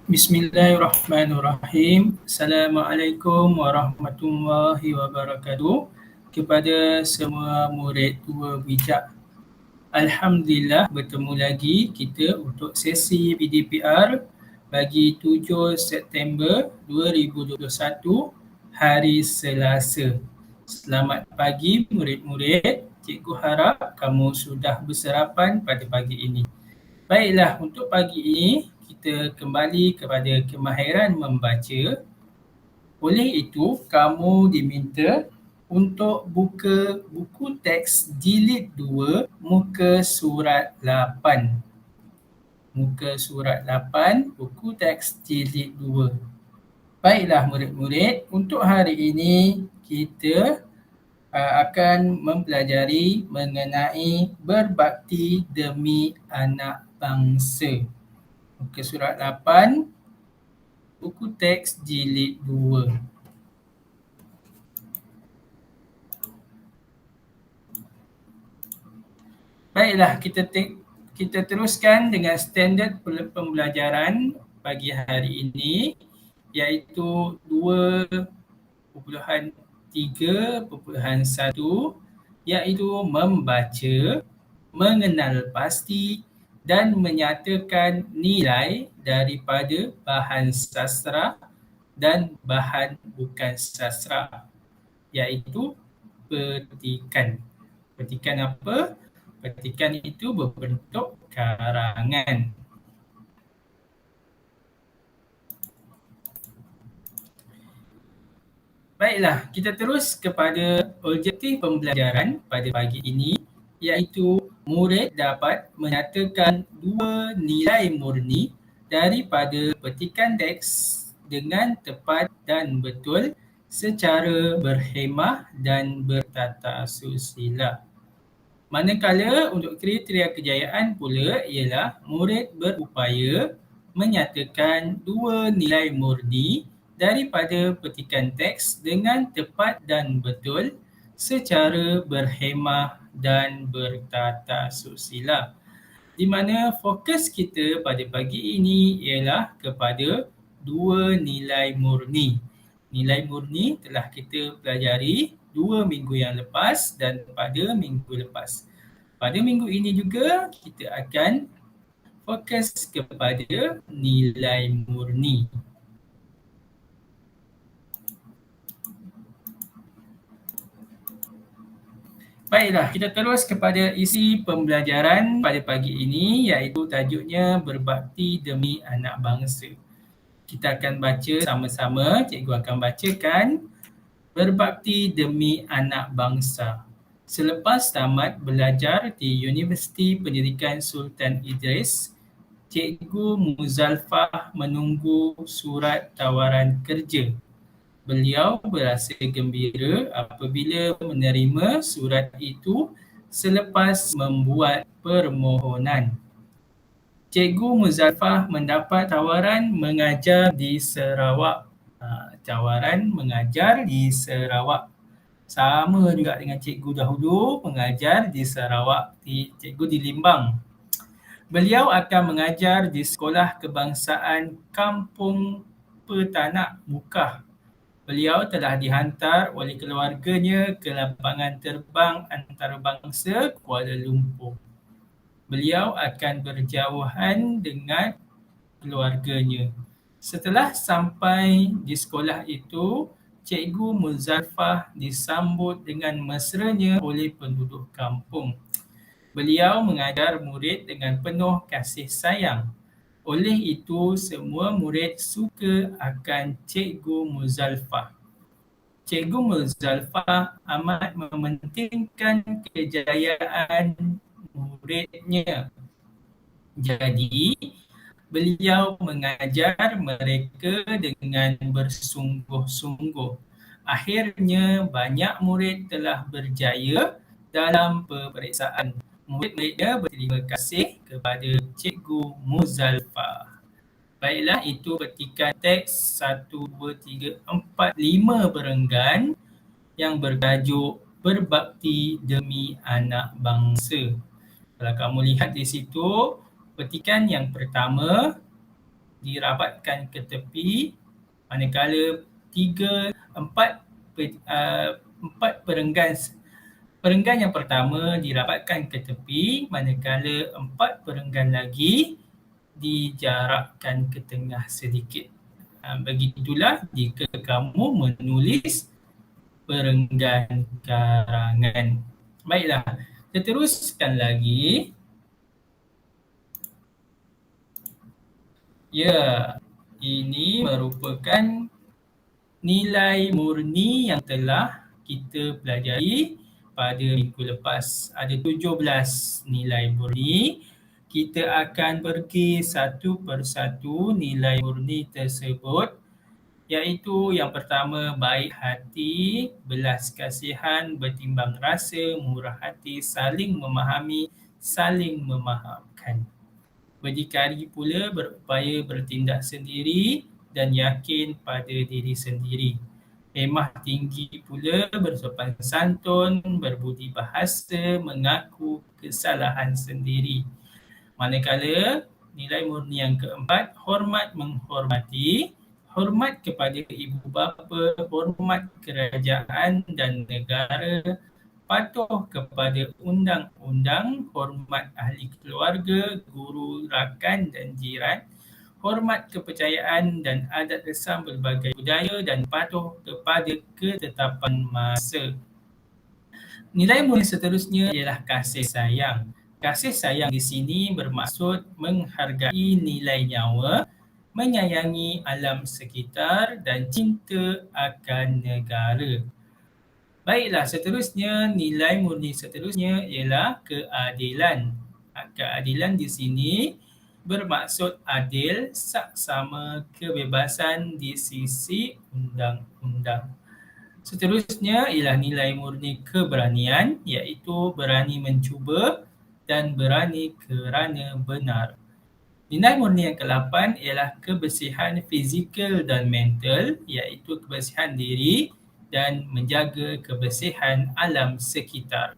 Bismillahirrahmanirrahim. Assalamualaikum warahmatullahi wabarakatuh. Kepada semua murid tua bijak, Alhamdulillah bertemu lagi kita untuk sesi PDPR bagi 7 September 2021 hari Selasa. Selamat pagi murid-murid. Cikgu harap kamu sudah bersarapan pada pagi ini. Baiklah, untuk pagi ini kita kembali kepada kemahiran membaca. Oleh itu, kamu diminta untuk buka buku teks jilid 2 muka surat 8. Muka surat 8, buku teks jilid 2. Baiklah murid-murid, untuk hari ini kita akan mempelajari mengenai berbakti demi anak bangsa. Muka surat 8, buku teks jilid 2. Baiklah, kita teruskan dengan standard pembelajaran pagi hari ini, iaitu 2.3.1, iaitu membaca, mengenal pasti dan menyatakan nilai daripada bahan sastra dan bahan bukan sastra, iaitu petikan. Petikan apa? Petikan itu berbentuk karangan. Baiklah, kita terus kepada objektif pembelajaran pada pagi ini, iaitu murid dapat menyatakan dua nilai murni daripada petikan teks dengan tepat dan betul secara berhemah dan bertata susila. Manakala untuk kriteria kejayaan pula ialah murid berupaya menyatakan dua nilai murni daripada petikan teks dengan tepat dan betul secara berhemah dan bertata susila. Di mana fokus kita pada pagi ini ialah kepada dua nilai murni. Nilai murni telah kita pelajari 2 minggu yang lepas dan pada minggu lepas. Pada minggu ini juga kita akan fokus kepada nilai murni. Baiklah, kita terus kepada isi pembelajaran pada pagi ini, iaitu tajuknya berbakti demi anak bangsa. Kita akan baca sama-sama, cikgu akan bacakan berbakti demi anak bangsa. Selepas tamat belajar di Universiti Pendidikan Sultan Idris, Cikgu Muzalfah menunggu surat tawaran kerja. Beliau berasa gembira apabila menerima surat itu selepas membuat permohonan. Cikgu Muzalfah mendapat tawaran mengajar di Sarawak. Tawaran mengajar di Sarawak. Sama juga dengan cikgu dahulu mengajar di Sarawak, cikgu di Limbang. Beliau akan mengajar di Sekolah Kebangsaan Kampung Petanak Mukah. Beliau telah dihantar oleh keluarganya ke lapangan terbang antarabangsa Kuala Lumpur. Beliau akan berjauhan dengan keluarganya. Setelah sampai di sekolah itu, Cikgu Muzalfah disambut dengan mesranya oleh penduduk kampung. Beliau mengajar murid dengan penuh kasih sayang. Oleh itu, semua murid suka akan Cikgu Muzalfah. Cikgu Muzalfah amat mementingkan kejayaan muridnya. Jadi, beliau mengajar mereka dengan bersungguh-sungguh. Akhirnya, banyak murid telah berjaya dalam peperiksaan. Murid-muridnya berterima kasih kepada Cikgu Muzalfah. Baiklah, itu petikan teks 1, 2, 3, 4, 5 berenggan yang bertajuk Berbakti Demi Anak Bangsa. Kalau kamu lihat di situ, petikan yang pertama dirapatkan ke tepi, manakala empat perenggan yang pertama dirapatkan ke tepi, manakala 4 perenggan lagi dijarakkan ke tengah sedikit. Begitulah jika kamu menulis perenggan karangan. Baiklah, kita teruskan lagi. Ya, ini merupakan nilai murni yang telah kita pelajari pada minggu lepas. Ada 17 nilai murni. Kita akan pergi satu persatu nilai murni tersebut, iaitu yang pertama, baik hati, belas kasihan, bertimbang rasa, murah hati, saling memahami, saling memaafkan. Berdikari pula, berupaya bertindak sendiri dan yakin pada diri sendiri. Hemah tinggi pula, bersopan santun, berbudi bahasa, mengaku kesalahan sendiri. Manakala nilai murni yang keempat, hormat menghormati, hormat kepada ibu bapa, hormat kerajaan dan negara, patuh kepada undang-undang, hormat ahli keluarga, guru, rakan dan jiran, hormat kepercayaan dan adat resam berbagai budaya dan patuh kepada ketetapan masa. Nilai murni seterusnya ialah kasih sayang. Kasih sayang di sini bermaksud menghargai nilai nyawa, menyayangi alam sekitar dan cinta akan negara. Baiklah, seterusnya nilai murni seterusnya ialah keadilan. Keadilan di sini bermaksud adil, saksama, kebebasan di sisi undang-undang. Seterusnya ialah nilai murni keberanian, iaitu berani mencuba dan berani kerana benar. Nilai murni yang ke-8 ialah kebersihan fizikal dan mental, iaitu kebersihan diri dan menjaga kebersihan alam sekitar.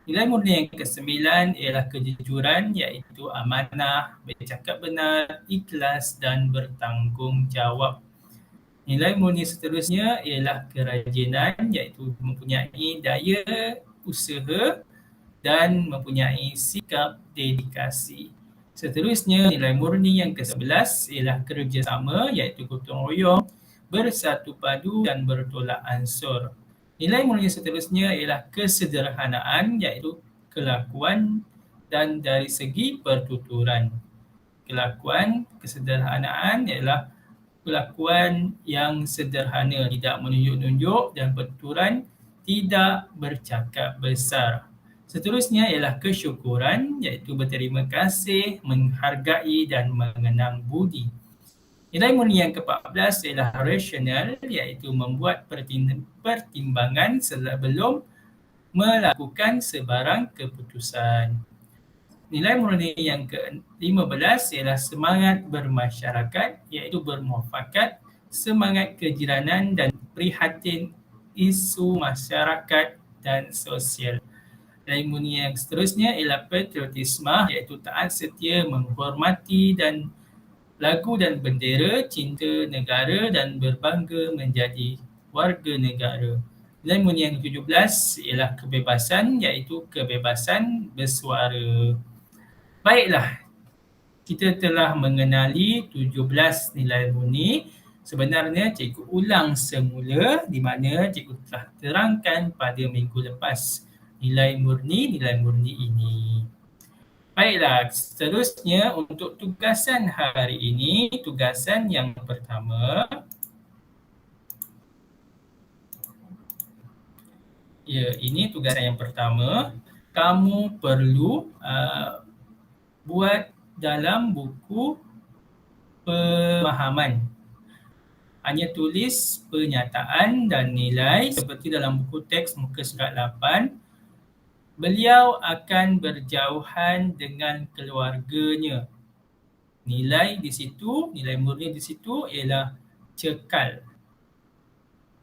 Nilai murni yang ke-9 ialah kejujuran, iaitu amanah, bercakap benar, ikhlas dan bertanggungjawab. Nilai murni seterusnya ialah kerajinan, iaitu mempunyai daya usaha dan mempunyai sikap dedikasi. Seterusnya, nilai murni yang ke-11 ialah kerjasama, iaitu gotong royong, bersatu padu dan bertolak ansur. Nilai murni seterusnya ialah kesederhanaan, iaitu kelakuan dan dari segi pertuturan. Kelakuan, kesederhanaan ialah kelakuan yang sederhana, tidak menunjuk-nunjuk, dan pertuturan tidak bercakap besar. Seterusnya ialah kesyukuran, iaitu berterima kasih, menghargai dan mengenang budi. Nilai murni yang ke-14 ialah rasional, iaitu membuat pertimbangan sebelum melakukan sebarang keputusan. Nilai murni yang ke-15 ialah semangat bermasyarakat, iaitu bermuafakat, semangat kejiranan dan prihatin isu masyarakat dan sosial. Nilai murni yang seterusnya ialah patriotisme, iaitu taat setia, menghormati dan lagu dan bendera, cinta negara dan berbangga menjadi warga negara. Nilai murni yang ke-17 ialah kebebasan, iaitu kebebasan bersuara. Baiklah, kita telah mengenali 17 nilai murni. Sebenarnya cikgu ulang semula di mana cikgu telah terangkan pada minggu lepas nilai murni ini. Baiklah, seterusnya untuk tugasan hari ini, tugasan yang pertama. Ya, ini tugasan yang pertama. Kamu perlu buat dalam buku pemahaman. Hanya tulis pernyataan dan nilai seperti dalam buku teks muka surat 8. Beliau akan berjauhan dengan keluarganya. Nilai di situ, nilai murni di situ ialah cekal.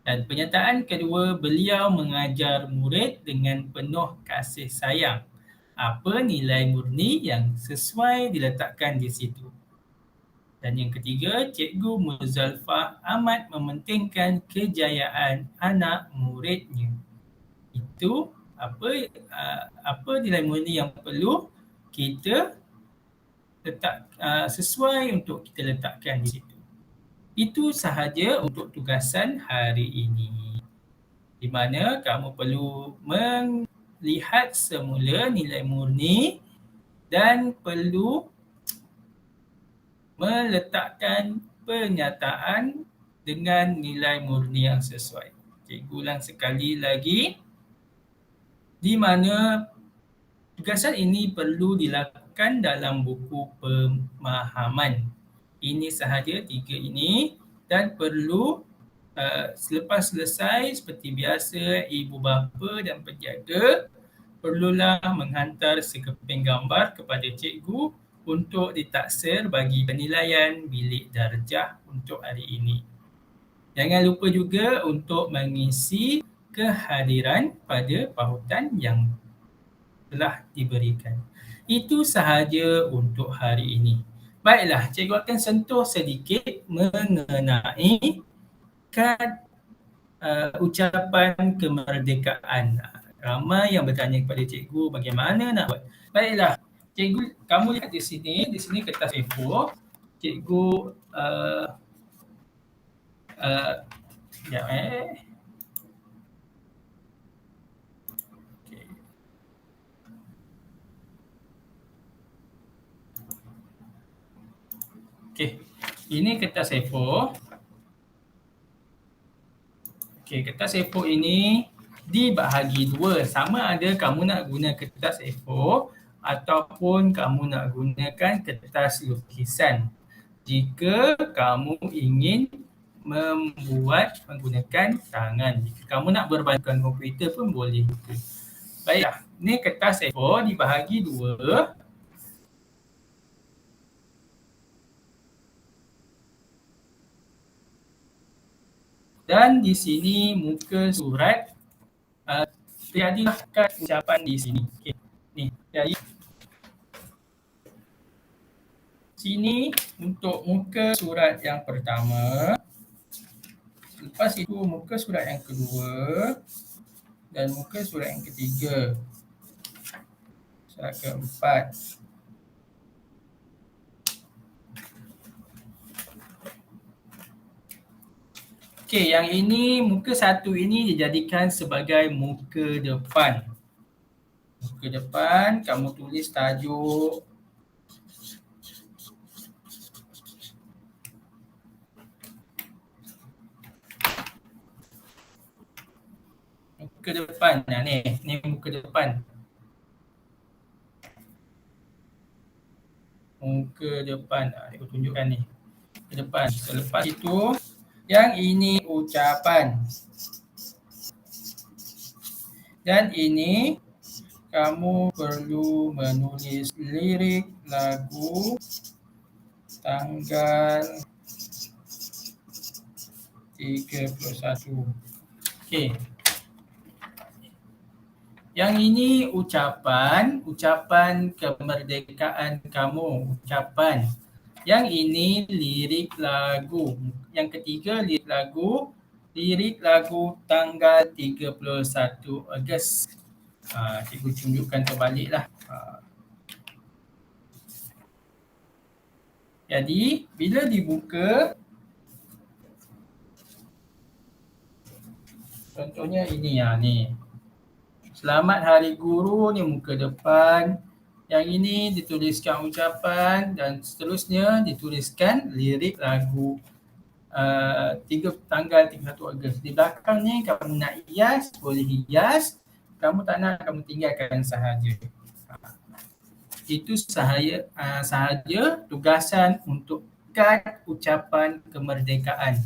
Dan pernyataan kedua, beliau mengajar murid dengan penuh kasih sayang. Apa nilai murni yang sesuai diletakkan di situ? Dan yang ketiga, Cikgu Muzalfah amat mementingkan kejayaan anak muridnya. Itu apa nilai murni yang perlu kita sesuai untuk kita letakkan di situ. Itu sahaja untuk tugasan hari ini, di mana kamu perlu melihat semula nilai murni dan perlu meletakkan pernyataan dengan nilai murni yang sesuai. Cikgu ulang sekali lagi, di mana tugasan ini perlu dilakukan dalam buku pemahaman. Ini sahaja 3 ini dan perlu selepas selesai seperti biasa ibu bapa dan penjaga perlulah menghantar sekeping gambar kepada cikgu untuk ditaksir bagi penilaian bilik darjah untuk hari ini. Jangan lupa juga untuk mengisi kehadiran pada pautan yang telah diberikan. Itu sahaja untuk hari ini. Baiklah, cikgu akan sentuh sedikit mengenai kad ucapan kemerdekaan. Ramai yang bertanya kepada cikgu bagaimana nak buat. Baiklah, cikgu, kamu lihat di sini kertas A4. Cikgu sekejap Okey, ini kertas A4. Okey, kertas A4 ini dibahagi dua. Sama ada kamu nak guna kertas A4 ataupun kamu nak gunakan kertas lukisan. Jika kamu ingin membuat menggunakan tangan. Jika kamu nak berbantuan komputer pun boleh. Baiklah, ini kertas A4 dibahagi dua. Dan di sini muka surat tiadilah kad ucapan di sini. Okey. Ni, jadi sini untuk muka surat yang pertama. Lepas itu muka surat yang kedua dan muka surat yang ketiga. Surat keempat. Okey, yang ini muka satu ini dijadikan sebagai muka depan. Muka depan kamu tulis tajuk muka depan. Nah, ni muka depan. Muka depan. Aku tunjukkan ni. Muka depan. Selepas itu yang ini ucapan. Dan ini kamu perlu menulis lirik lagu tanggal 31. Okey. Yang ini ucapan kemerdekaan kamu, ucapan. Yang ini lirik lagu. Yang ketiga lirik lagu tanggal 31 Ogos. Cikgu tunjukkan terbaliklah. Jadi bila dibuka, contohnya ini ni. Selamat Hari Guru ni muka depan. Yang ini dituliskan ucapan dan seterusnya dituliskan lirik lagu tanggal 31 Ogos. Di belakang ni kamu nak hias, boleh hias. Kamu tak nak, kamu tinggalkan sahaja. Itu sahaja tugasan untuk kad ucapan kemerdekaan.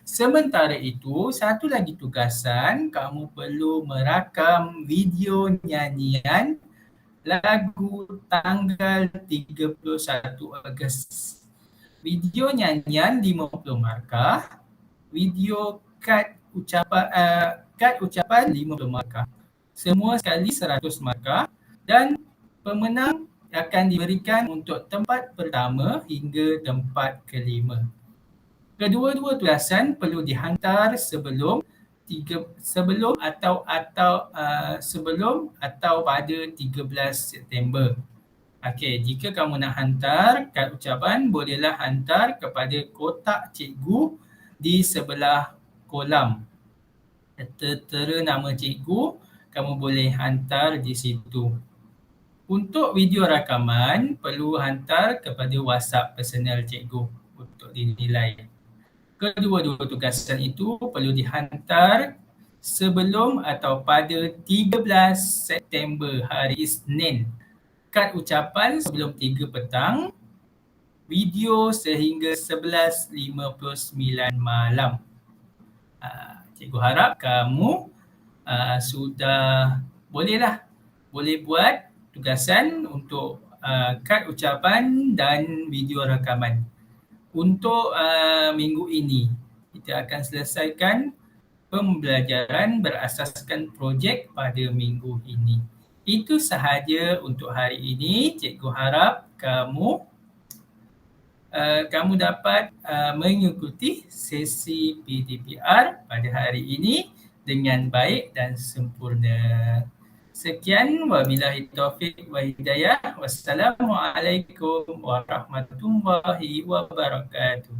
Sementara itu, satu lagi tugasan, kamu perlu merakam video nyanyian lagu tanggal 31 Ogos. Video nyanyian 50 markah, video kad ucapan 50 markah. Semua sekali 100 markah dan pemenang akan diberikan untuk tempat pertama hingga tempat kelima. Kedua-dua tugasan perlu dihantar sebelum pada 13 September. Okey, jika kamu nak hantar kad ucapan, bolehlah hantar kepada kotak cikgu di sebelah kolam. Tertera nama cikgu, kamu boleh hantar di situ. Untuk video rakaman, perlu hantar kepada WhatsApp personal cikgu untuk dinilai. Kedua-dua tugasan itu perlu dihantar sebelum atau pada 13 September hari Isnin. Kad ucapan sebelum 3 petang, video sehingga 11.59 malam. Cikgu harap kamu sudah boleh buat tugasan untuk kad ucapan dan video rakaman. Untuk minggu ini, kita akan selesaikan pembelajaran berasaskan projek pada minggu ini. Itu sahaja untuk hari ini. Cikgu harap kamu dapat mengikuti sesi PDPR pada hari ini dengan baik dan sempurna. Sekian, wabillahi taufiq wa hidayah. Wassalamualaikum warahmatullahi wabarakatuh.